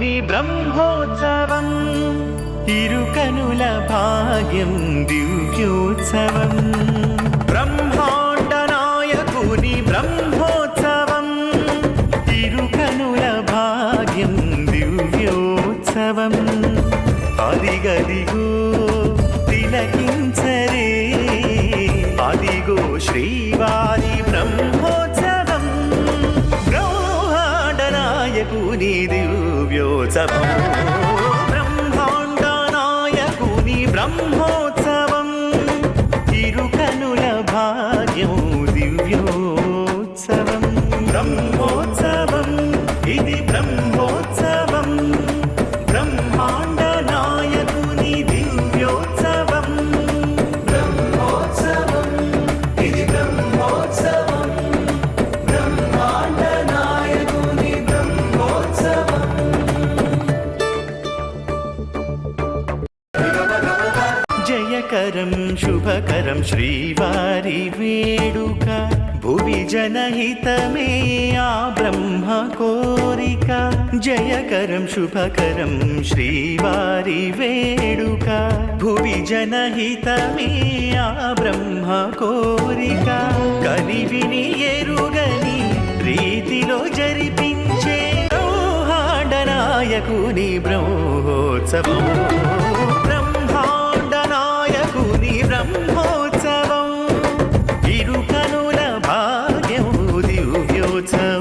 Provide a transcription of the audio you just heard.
నాయకుని బ్రహ్మోత్సవం ఇరుకనుల భాగ్యం దివ్యోత్సవం బ్రహ్మాండ నాయకుని బ్రహ్మోత్సవం ఇరుకనుల భాగ్యం దివ్యోత్సవం అదిగదిగో తిలకించరే అదిగో శ్రీవారి బ్రహ్మోత్సవం బ్రహ్మాండ నాయకుని దివ్యోత్సవం బ్రహ్మాండ నాయకుని బ్రహ్మోత్సవం ఇరుకనుల భాగ్యం దివ్యోత్సవం బ్రహ్మోత్సవం ఇది బ్రహ్మోత్సవం బ్రహ్మాండ నాయకుని దివ్యోత్సవం బ్రహ్మోత్సవం ఇది బ్రహ్మోత్సవం బ్రహ్మాండ నాయకుని బ్రహ్మోత్సవం జయకరం శుభకరం శ్రీవారి వేడుక భువి జనహితమే ఆ బ్రహ్మ కోరిక జయకరం శుభకరం శ్రీవారి వేడుక భువి జనహితమే ఆ బ్రహ్మ కోరిక కనివిని ఎరుగని రీతిలో జరిపించే బ్రహ్మాండ నాయకుని బ్రహ్మోత్సవం బ్రహ్మాండ నాయకుని బ్రహ్మోత్సవం ఇరుకనుల భాగ్యం దివ్యోత్సవం